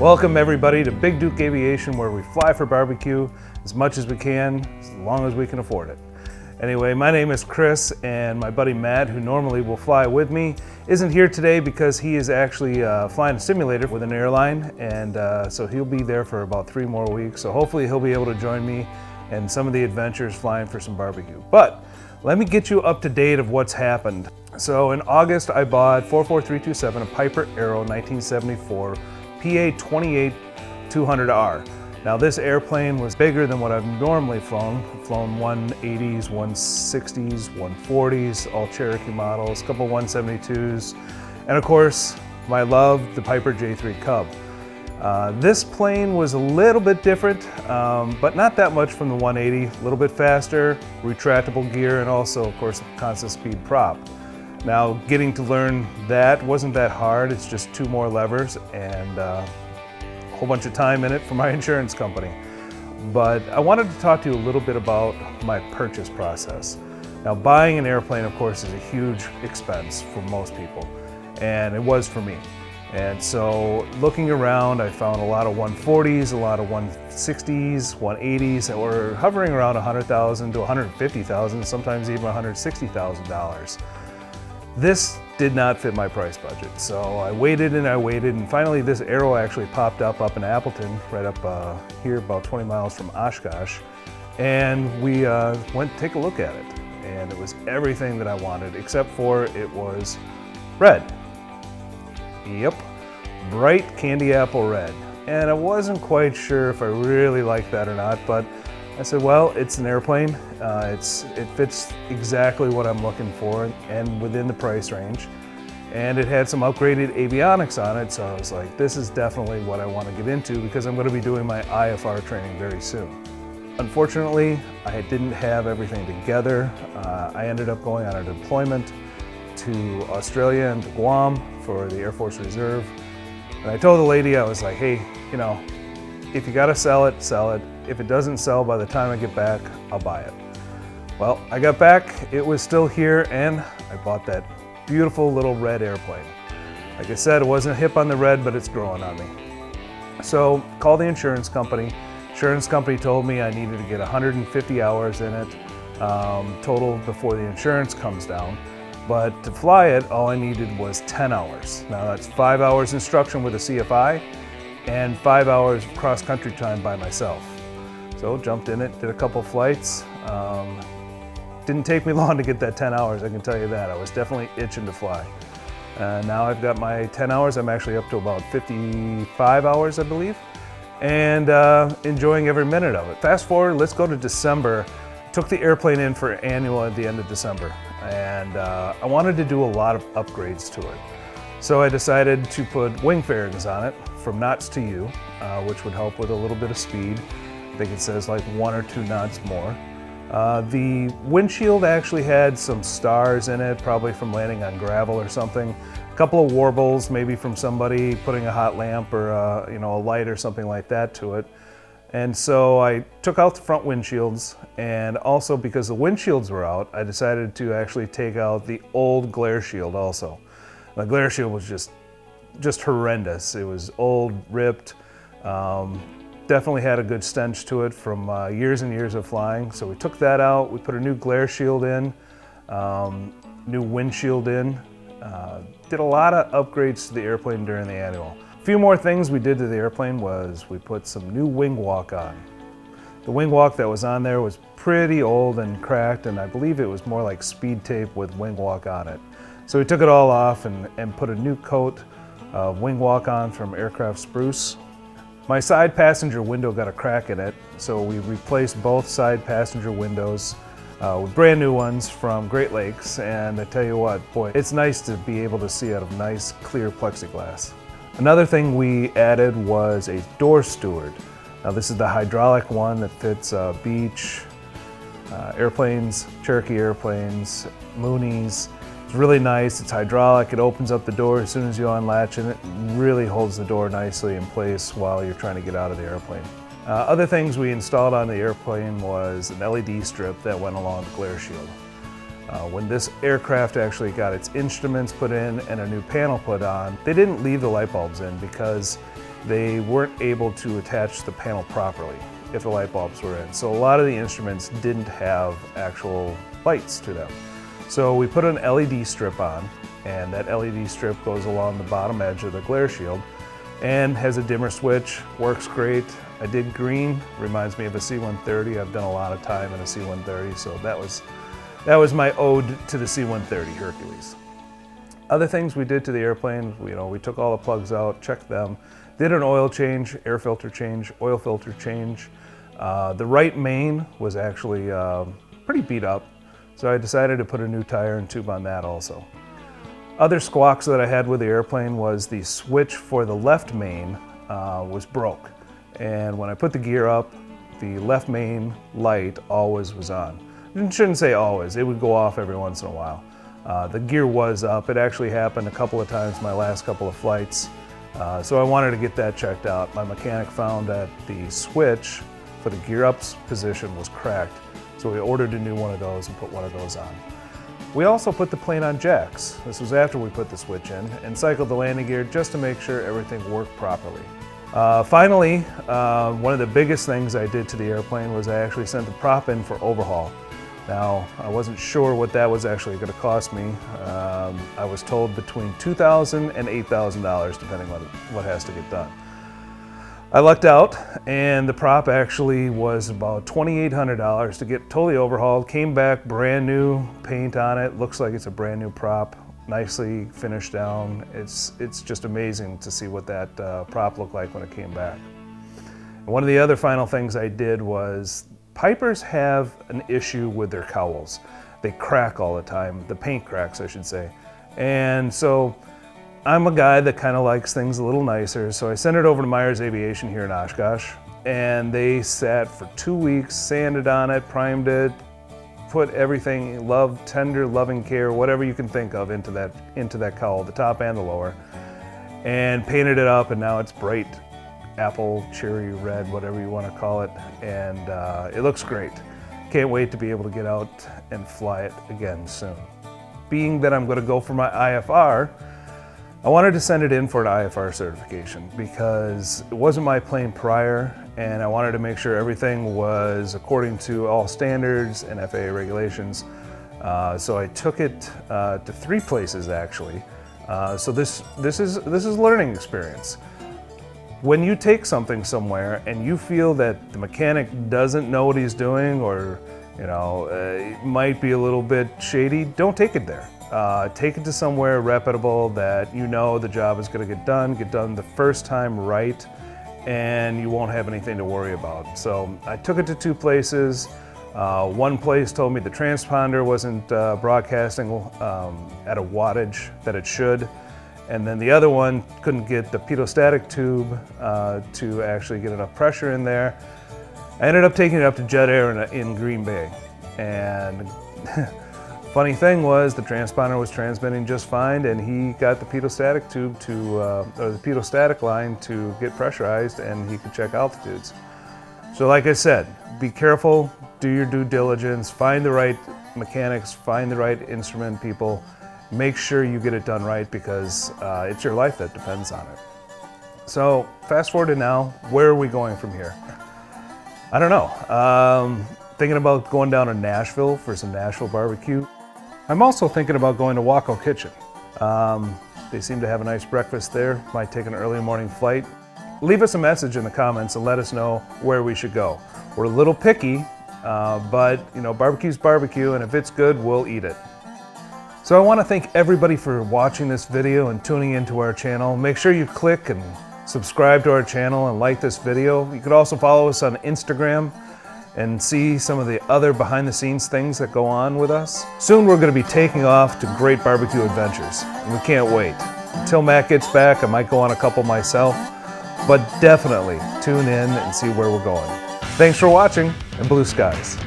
Welcome everybody to Big Duke Aviation, where we fly for barbecue as much as we can, as long as we can afford it. Anyway, my name is Chris, and my buddy Matt, who normally will fly with me, isn't here today because he is actually flying a simulator with an airline, and so he'll be there for about 3 more weeks. So hopefully he'll be able to join me in some of the adventures flying for some barbecue. But let me get you up to date of what's happened. So in August, I bought 44327, a Piper Arrow 1974 PA28-200R. Now this airplane was bigger than what I've normally flown. I've flown 180s, 160s, 140s, all Cherokee models, a couple 172s, and of course, my love, the Piper J3 Cub. This plane was a little bit different, but not that much from the 180, a little bit faster, retractable gear, and also, of course, constant speed prop. Now, getting to learn that wasn't that hard. It's just 2 more levers and a whole bunch of time in it for my insurance company. But I wanted to talk to you a little bit about my purchase process. Now, buying an airplane, of course, is a huge expense for most people, and it was for me. And so looking around, I found a lot of 140s, a lot of 160s, 180s that were hovering around $100,000 to $150,000, sometimes even $160,000. This did not fit my price budget, so I waited, and finally this Arrow actually popped up in Appleton, right up here about 20 miles from Oshkosh, and we went to take a look at it, and it was everything that I wanted, except for it was red. Yep, bright candy apple red, and I wasn't quite sure if I really liked that or not, but I said, well, it's an airplane. It fits exactly what I'm looking for and within the price range. And it had some upgraded avionics on it, so I was like, this is definitely what I want to get into because I'm going to be doing my IFR training very soon. Unfortunately, I didn't have everything together. I ended up going on a deployment to Australia and to Guam for the Air Force Reserve. And I told the lady, I was like, hey, you know, if you got to sell it, sell it. If it doesn't sell by the time I get back, I'll buy it. Well, I got back, it was still here, and I bought that beautiful little red airplane. Like I said, it wasn't hip on the red, but it's growing on me. So, called the insurance company. Insurance company told me I needed to get 150 hours in it, total before the insurance comes down. But to fly it, all I needed was 10 hours. Now that's 5 hours instruction with a CFI, and 5 hours of cross-country time by myself. So jumped in it, did a couple flights. Didn't take me long to get that 10 hours, I can tell you that. I was definitely itching to fly. Now I've got my 10 hours, I'm actually up to about 55 hours, I believe, and enjoying every minute of it. Fast forward, let's go to December. Took the airplane in for annual at the end of December, and I wanted to do a lot of upgrades to it. So I decided to put wing fairings on it from knots to U, which would help with a little bit of speed. I think it says like 1 or 2 knots more. The windshield actually had some stars in it, probably from landing on gravel or something. A couple of warbles, maybe from somebody putting a hot lamp or a light or something like that to it. And so I took out the front windshields, and also because the windshields were out, I decided to actually take out the old glare shield also. The glare shield was just horrendous. It was old, ripped, definitely had a good stench to it from years and years of flying. So we took that out, we put a new glare shield in, new windshield in, did a lot of upgrades to the airplane during the annual. A few more things we did to the airplane was we put some new wing walk on. The wing walk that was on there was pretty old and cracked, and I believe it was more like speed tape with wing walk on it. So we took it all off and put a new coat of wing walk on from Aircraft Spruce. My side passenger window got a crack in it, so we replaced both side passenger windows with brand new ones from Great Lakes, and I tell you what, boy, it's nice to be able to see out of nice clear plexiglass. Another thing we added was a door steward. Now this is the hydraulic one that fits beach, airplanes, Cherokee airplanes, Moonies. It's really nice, it's hydraulic, it opens up the door as soon as you unlatch it. It really holds the door nicely in place while you're trying to get out of the airplane. Other things we installed on the airplane was an LED strip that went along the glare shield. When this aircraft actually got its instruments put in and a new panel put on, they didn't leave the light bulbs in because they weren't able to attach the panel properly if the light bulbs were in. So a lot of the instruments didn't have actual lights to them. So we put an LED strip on, and that LED strip goes along the bottom edge of the glare shield and has a dimmer switch, works great. I did green, reminds me of a C-130. I've done a lot of time in a C-130, so that was my ode to the C-130 Hercules. Other things we did to the airplane, we took all the plugs out, checked them, did an oil change, air filter change, oil filter change. The right main was actually pretty beat up, so I decided to put a new tire and tube on that also. Other squawks that I had with the airplane was the switch for the left main was broke. And when I put the gear up, the left main light always was on. I shouldn't say always, it would go off every once in a while. The gear was up. It actually happened a couple of times my last couple of flights. So I wanted to get that checked out. My mechanic found that the switch for the gear up's position was cracked. So we ordered a new one of those and put one of those on. We also put the plane on jacks. This was after we put the switch in, and cycled the landing gear just to make sure everything worked properly. Finally, one of the biggest things I did to the airplane was I actually sent the prop in for overhaul. Now, I wasn't sure what that was actually going to cost me. I was told between $2,000 and $8,000 depending on what has to get done. I lucked out, and the prop actually was about $2,800 to get totally overhauled. Came back brand new paint on it. Looks like it's a brand new prop, nicely finished down. It's just amazing to see what that prop looked like when it came back. And one of the other final things I did was Pipers have an issue with their cowls. They crack all the time, the paint cracks I should say. And so I'm a guy that kind of likes things a little nicer, so I sent it over to Myers Aviation here in Oshkosh, and they sat for 2 weeks, sanded on it, primed it, put everything, tender, loving care, whatever you can think of into that cowl, the top and the lower, and painted it up, and now it's bright apple, cherry red, whatever you want to call it, and it looks great. Can't wait to be able to get out and fly it again soon. Being that I'm going to go for my IFR, I wanted to send it in for an IFR certification because it wasn't my plane prior, and I wanted to make sure everything was according to all standards and FAA regulations. So I took it to 3 places actually. So this is a learning experience. When you take something somewhere and you feel that the mechanic doesn't know what he's doing, or it might be a little bit shady, don't take it there. Take it to somewhere reputable that you know the job is going to get done the first time right, and you won't have anything to worry about. So I took it to 2 places. One place told me the transponder wasn't broadcasting at a wattage that it should, and then the other one couldn't get the pitot-static tube to actually get enough pressure in there. I ended up taking it up to Jet Air in Green Bay, and funny thing was the transponder was transmitting just fine, and he got the pitot-static tube or the pitot-static line to get pressurized, and he could check altitudes. So like I said, be careful, do your due diligence, find the right mechanics, find the right instrument people, make sure you get it done right, because it's your life that depends on it. So fast forward to now, where are we going from here? I don't know. Thinking about going down to Nashville for some Nashville barbecue. I'm also thinking about going to WACO Kitchen. They seem to have a nice breakfast there. Might take an early morning flight. Leave us a message in the comments and let us know where we should go. We're a little picky, but barbecue's barbecue, and if it's good, we'll eat it. So I want to thank everybody for watching this video and tuning into our channel. Make sure you click and subscribe to our channel and like this video. You could also follow us on Instagram and see some of the other behind-the-scenes things that go on with us. Soon we're going to be taking off to great barbecue adventures, and we can't wait. Until Matt gets back, I might go on a couple myself, but definitely tune in and see where we're going. Thanks for watching, and blue skies.